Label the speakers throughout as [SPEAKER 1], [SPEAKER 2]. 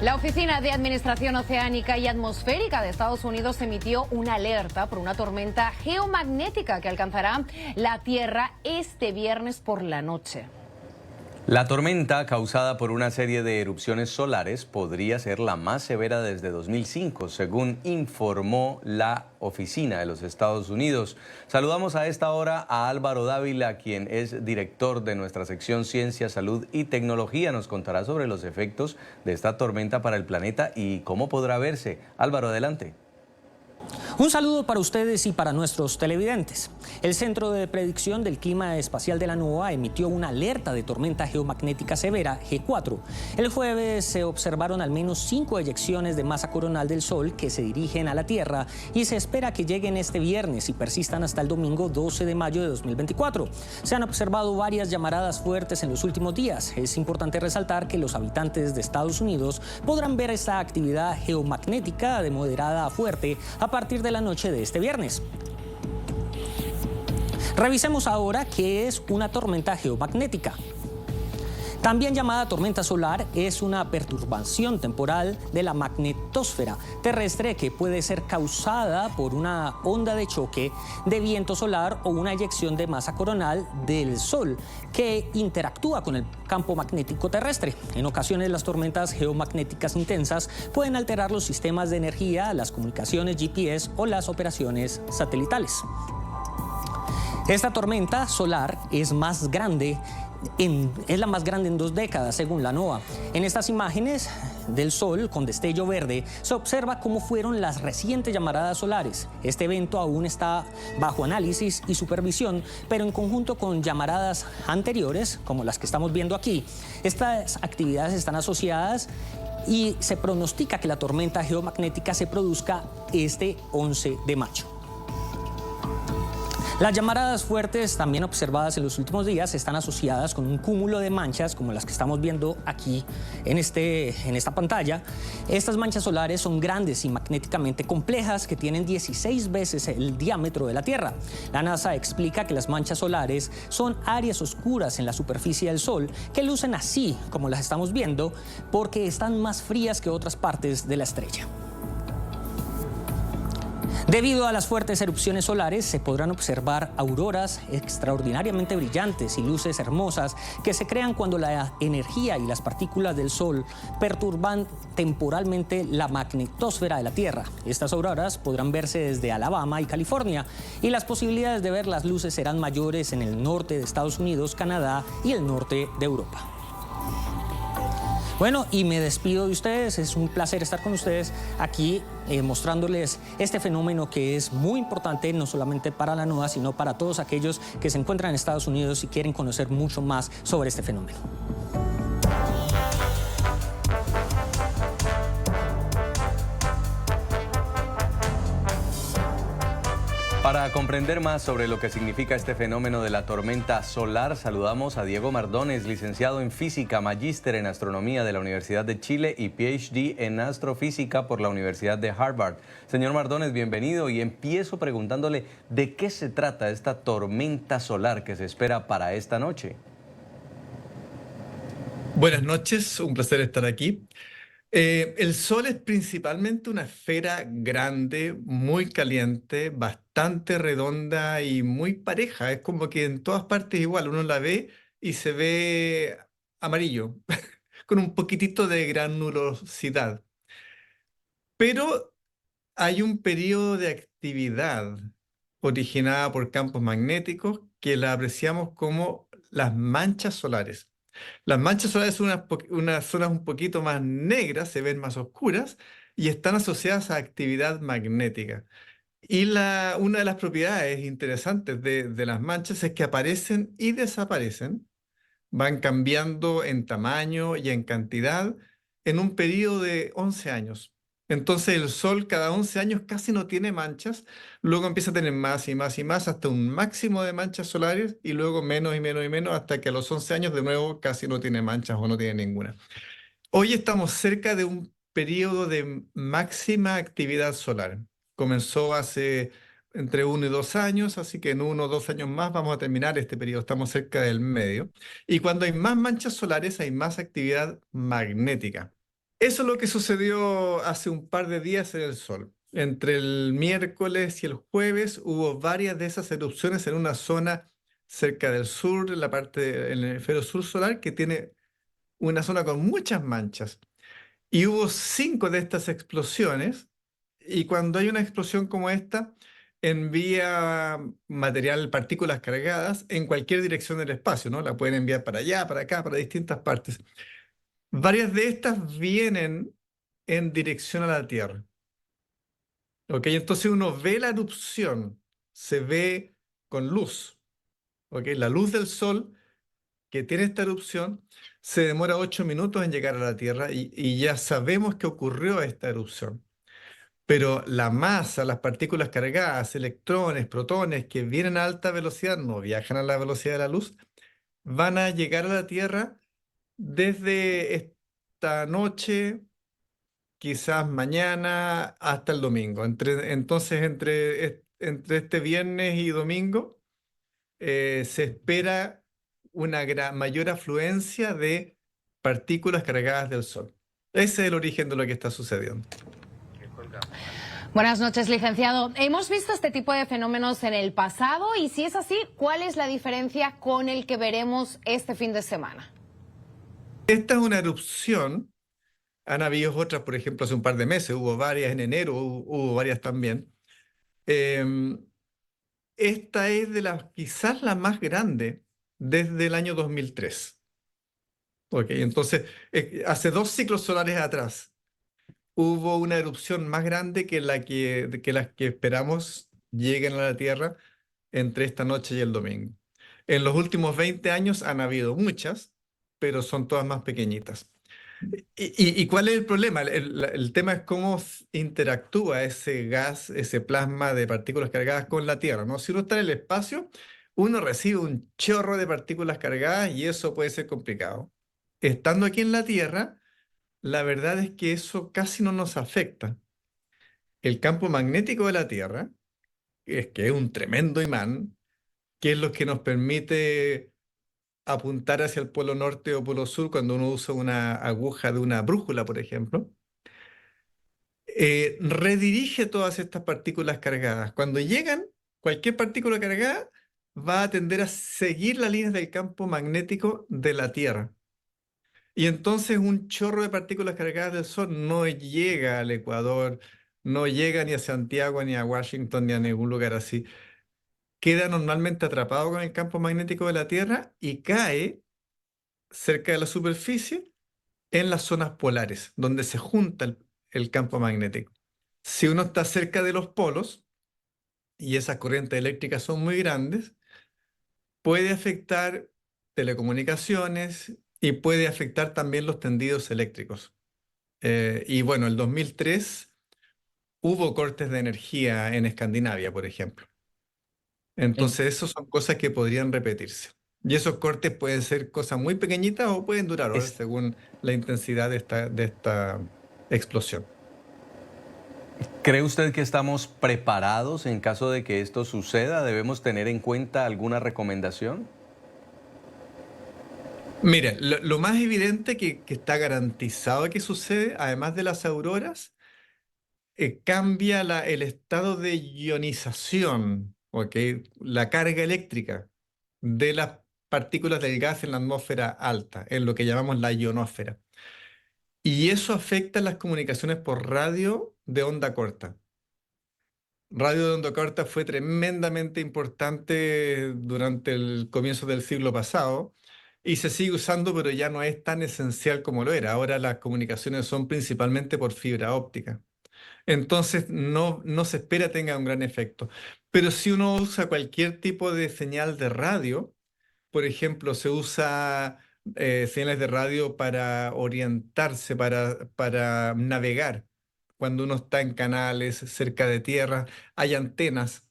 [SPEAKER 1] La Oficina de Administración Oceánica y Atmosférica de Estados Unidos emitió una alerta por una tormenta geomagnética que alcanzará la Tierra este viernes por la noche.
[SPEAKER 2] La tormenta, causada por una serie de erupciones solares, podría ser la más severa desde 2005, según informó la Oficina de los Estados Unidos. Saludamos a esta hora a Álvaro Dávila, quien es director de nuestra sección Ciencia, Salud y Tecnología. Nos contará sobre los efectos de esta tormenta para el planeta y cómo podrá verse. Álvaro, adelante.
[SPEAKER 3] Un saludo para ustedes y para nuestros televidentes. El Centro de Predicción del Clima Espacial de la NOAA emitió una alerta de tormenta geomagnética severa G4. El jueves se observaron al menos 5 eyecciones de masa coronal del Sol que se dirigen a la Tierra y se espera que lleguen este viernes y persistan hasta el domingo 12 de mayo de 2024. Se han observado varias llamaradas fuertes en los últimos días. Es importante resaltar que los habitantes de Estados Unidos podrán ver esta actividad geomagnética de moderada a fuerte a partir de la noche de este viernes. Revisemos ahora qué es una tormenta geomagnética. También llamada tormenta solar, es una perturbación temporal de la magnetosfera terrestre que puede ser causada por una onda de choque de viento solar o una eyección de masa coronal del Sol que interactúa con el campo magnético terrestre. En ocasiones, las tormentas geomagnéticas intensas pueden alterar los sistemas de energía, las comunicaciones GPS o las operaciones satelitales. Esta tormenta solar es la más grande en 2 décadas, según la NOAA. En estas imágenes del Sol con destello verde se observa cómo fueron las recientes llamaradas solares. Este evento aún está bajo análisis y supervisión, pero en conjunto con llamaradas anteriores, como las que estamos viendo aquí, estas actividades están asociadas y se pronostica que la tormenta geomagnética se produzca este 11 de mayo. Las llamaradas fuertes también observadas en los últimos días están asociadas con un cúmulo de manchas como las que estamos viendo aquí en esta pantalla. Estas manchas solares son grandes y magnéticamente complejas que tienen 16 veces el diámetro de la Tierra. La NASA explica que las manchas solares son áreas oscuras en la superficie del Sol que lucen así como las estamos viendo porque están más frías que otras partes de la estrella. Debido a las fuertes erupciones solares, se podrán observar auroras extraordinariamente brillantes y luces hermosas que se crean cuando la energía y las partículas del Sol perturban temporalmente la magnetosfera de la Tierra. Estas auroras podrán verse desde Alabama y California, y las posibilidades de ver las luces serán mayores en el norte de Estados Unidos, Canadá y el norte de Europa. Bueno, y me despido de ustedes. Es un placer estar con ustedes aquí mostrándoles este fenómeno que es muy importante no solamente para la NOAA, sino para todos aquellos que se encuentran en Estados Unidos y quieren conocer mucho más sobre este fenómeno.
[SPEAKER 2] Para comprender más sobre lo que significa este fenómeno de la tormenta solar, saludamos a Diego Mardones, licenciado en Física, magíster en Astronomía de la Universidad de Chile y PhD en Astrofísica por la Universidad de Harvard. Señor Mardones, bienvenido, y empiezo preguntándole de qué se trata esta tormenta solar que se espera para esta noche.
[SPEAKER 4] Buenas noches, un placer estar aquí. El Sol es principalmente una esfera grande, muy caliente, bastante redonda y muy pareja. Es como que en todas partes igual, uno la ve y se ve amarillo, con un poquitito de granulosidad. Pero hay un periodo de actividad originada por campos magnéticos que la apreciamos como las manchas solares. Las manchas solares son unas zonas un poquito más negras, se ven más oscuras y están asociadas a actividad magnética. Y una de las propiedades interesantes de las manchas es que aparecen y desaparecen, van cambiando en tamaño y en cantidad en un periodo de 11 años. Entonces el Sol cada 11 años casi no tiene manchas, luego empieza a tener más y más y más hasta un máximo de manchas solares y luego menos y menos y menos hasta que a los 11 años de nuevo casi no tiene manchas o no tiene ninguna. Hoy estamos cerca de un periodo de máxima actividad solar. Comenzó hace entre 1 y 2 años, así que en 1 o 2 años más vamos a terminar este periodo, estamos cerca del medio. Y cuando hay más manchas solares hay más actividad magnética. Eso es lo que sucedió hace un par de días en el Sol. Entre el miércoles y el jueves hubo varias de esas erupciones en una zona cerca del sur, en la parte, en el hemisferio sur solar, que tiene una zona con muchas manchas. Y hubo 5 de estas explosiones, y cuando hay una explosión como esta, envía material, partículas cargadas en cualquier dirección del espacio, ¿no? La pueden enviar para allá, para acá, para distintas partes. Varias de estas vienen en dirección a la Tierra. ¿Ok? Entonces uno ve la erupción, se ve con luz. ¿Ok? La luz del Sol que tiene esta erupción se demora 8 minutos en llegar a la Tierra y ya sabemos que ocurrió esta erupción. Pero la masa, las partículas cargadas, electrones, protones que vienen a alta velocidad, no viajan a la velocidad de la luz, van a llegar a la Tierra desde esta noche, quizás mañana, hasta el domingo. Entonces, entre este viernes y domingo, se espera una mayor afluencia de partículas cargadas del Sol. Ese es el origen de lo que está sucediendo.
[SPEAKER 1] Buenas noches, licenciado. Hemos visto este tipo de fenómenos en el pasado y si es así, ¿cuál es la diferencia con el que veremos este fin de semana?
[SPEAKER 4] Esta es una erupción. Han habido otras, por ejemplo, hace un par de meses, hubo varias en enero, hubo varias también. Em, Esta es quizás la más grande desde el año 2003. Ok, entonces, hace 2 ciclos solares atrás hubo una erupción más grande que las que esperamos lleguen a la Tierra entre esta noche y el domingo. En los últimos 20 años han habido muchas, pero son todas más pequeñitas. ¿Y cuál es el problema? El tema es cómo interactúa ese gas, ese plasma de partículas cargadas con la Tierra, ¿no? Si uno está en el espacio, uno recibe un chorro de partículas cargadas y eso puede ser complicado. Estando aquí en la Tierra, la verdad es que eso casi no nos afecta. El campo magnético de la Tierra, que es un tremendo imán, que es lo que nos permite apuntar hacia el polo norte o polo sur cuando uno usa una aguja de una brújula, por ejemplo, redirige todas estas partículas cargadas. Cuando llegan, cualquier partícula cargada va a tender a seguir las líneas del campo magnético de la Tierra. Y entonces un chorro de partículas cargadas del Sol no llega al Ecuador, no llega ni a Santiago, ni a Washington, ni a ningún lugar así. Queda normalmente atrapado con el campo magnético de la Tierra y cae cerca de la superficie en las zonas polares, donde se junta el campo magnético. Si uno está cerca de los polos y esas corrientes eléctricas son muy grandes, puede afectar telecomunicaciones y puede afectar también los tendidos eléctricos. Y bueno, el 2003 hubo cortes de energía en Escandinavia, por ejemplo. Entonces, esas son cosas que podrían repetirse. Y esos cortes pueden ser cosas muy pequeñitas o pueden durar horas
[SPEAKER 2] Es-
[SPEAKER 4] según la intensidad de esta explosión.
[SPEAKER 2] ¿Cree usted que estamos preparados en caso de que esto suceda? ¿Debemos tener en cuenta alguna recomendación?
[SPEAKER 4] Mire, lo más evidente que está garantizado que sucede, además de las auroras, cambia el estado de ionización, ¿ok? La carga eléctrica de las partículas del gas en la atmósfera alta, en lo que llamamos la ionosfera. Y eso afecta las comunicaciones por radio de onda corta. Radio de onda corta fue tremendamente importante durante el comienzo del siglo pasado y se sigue usando, pero ya no es tan esencial como lo era. Ahora las comunicaciones son principalmente por fibra óptica. Entonces no se espera tenga un gran efecto. Pero si uno usa cualquier tipo de señal de radio, por ejemplo, se usa señales de radio para orientarse, para navegar. Cuando uno está en canales cerca de tierra, hay antenas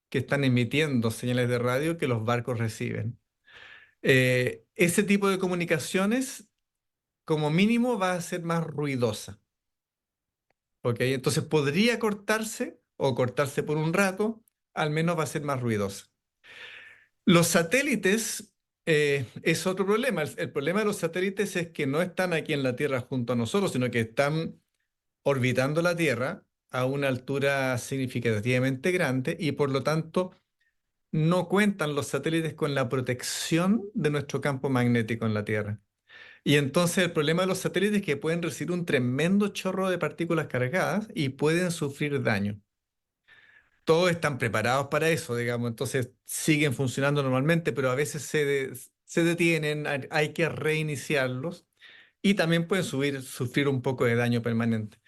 [SPEAKER 4] que están emitiendo señales de radio que los barcos reciben. Ese tipo de comunicaciones, como mínimo, va a ser más ruidosa. ¿Ok? Entonces podría cortarse o cortarse por un rato, al menos va a ser más ruidosa. Los satélites Es otro problema. El problema de los satélites es que no están aquí en la Tierra junto a nosotros, sino que están orbitando la Tierra a una altura significativamente grande y por lo tanto no cuentan los satélites con la protección de nuestro campo magnético en la Tierra. Y entonces el problema de los satélites es que pueden recibir un tremendo chorro de partículas cargadas y pueden sufrir daño. Todos están preparados para eso, digamos, entonces siguen funcionando normalmente, pero a veces se detienen, hay que reiniciarlos y también pueden sufrir un poco de daño permanente.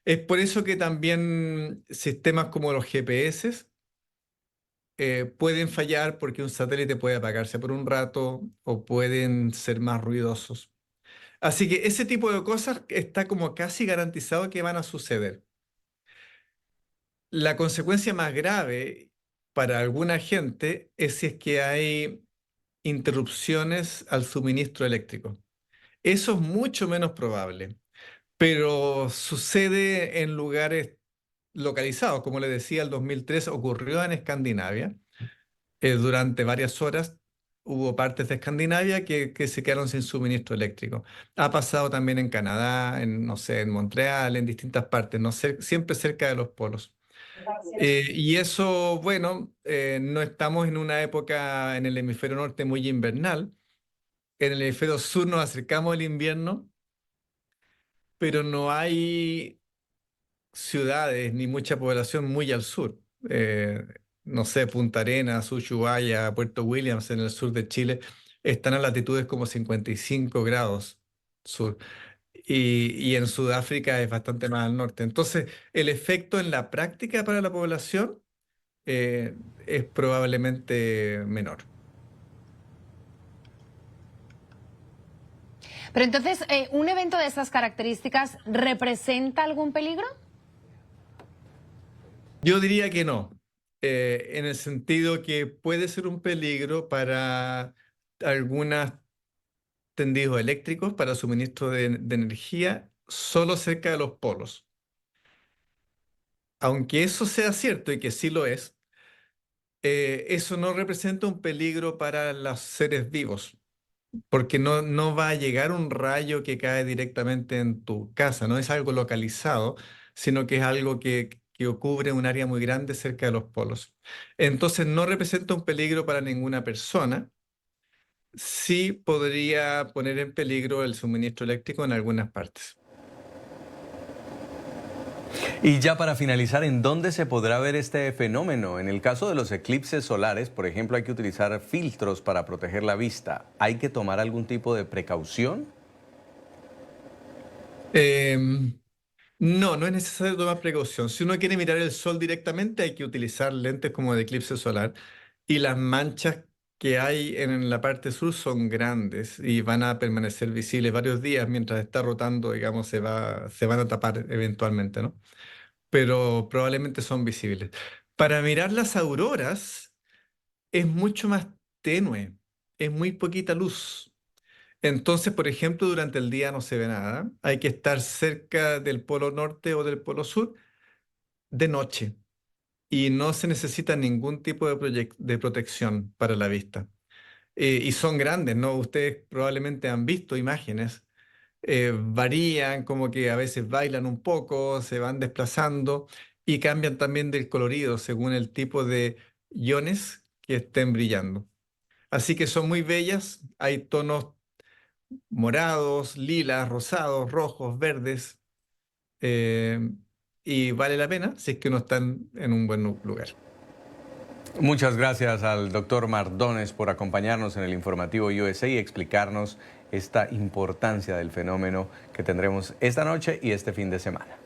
[SPEAKER 4] Es por eso que también sistemas como los GPS pueden fallar porque un satélite puede apagarse por un rato o pueden ser más ruidosos. Así que ese tipo de cosas está como casi garantizado que van a suceder. La consecuencia más grave para alguna gente es si es que hay interrupciones al suministro eléctrico. Eso es mucho menos probable, pero sucede en lugares localizados. Como le decía, el 2003 ocurrió en Escandinavia. Durante varias horas hubo partes de Escandinavia que se quedaron sin suministro eléctrico. Ha pasado también en Canadá, no sé, en Montreal, en distintas partes, no sé, siempre cerca de los polos. Y eso, bueno, no estamos en una época en el hemisferio norte muy invernal. En el hemisferio sur nos acercamos al invierno, pero no hay ciudades ni mucha población muy al sur. No sé, Punta Arenas, Ushuaia, Puerto Williams en el sur de Chile están a latitudes como 55 grados sur. Y en Sudáfrica es bastante más al norte. Entonces, el efecto en la práctica para la población eh, es probablemente menor.
[SPEAKER 1] Pero entonces, ¿un evento de estas características representa algún peligro?
[SPEAKER 4] Yo diría que no, en el sentido que puede ser un peligro para algunos tendidos eléctricos, para suministro de energía, solo cerca de los polos. Aunque eso sea cierto y que sí lo es, eso no representa un peligro para los seres vivos, porque no va a llegar un rayo que cae directamente en tu casa, no es algo localizado, sino que es algo que cubre un área muy grande cerca de los polos. Entonces no representa un peligro para ninguna persona, sí podría poner en peligro el suministro eléctrico en algunas partes.
[SPEAKER 2] Y ya para finalizar, ¿en dónde se podrá ver este fenómeno? En el caso de los eclipses solares, por ejemplo, hay que utilizar filtros para proteger la vista. ¿Hay que tomar algún tipo de precaución?
[SPEAKER 4] Em, no, no es necesario tomar precaución. Si uno quiere mirar el sol directamente, hay que utilizar lentes como de eclipse solar. Y las manchas que hay en la parte sur son grandes y van a permanecer visibles varios días mientras está rotando, digamos, se van a tapar eventualmente, ¿no? Pero probablemente son visibles. Para mirar las auroras es mucho más tenue, es muy poquita luz. Entonces, por ejemplo, durante el día no se ve nada. Hay que estar cerca del polo norte o del polo sur de noche y no se necesita ningún tipo de protección para la vista. Y son grandes, ¿no? Ustedes probablemente han visto imágenes. Varían, como que a veces bailan un poco, se van desplazando y cambian también del colorido según el tipo de iones que estén brillando. Así que son muy bellas. Hay tonos morados, lilas, rosados, rojos, verdes, eh, y vale la pena si es que uno está en un buen lugar.
[SPEAKER 2] Muchas gracias al doctor Mardones por acompañarnos en el informativo USA y explicarnos esta importancia del fenómeno que tendremos esta noche y este fin de semana.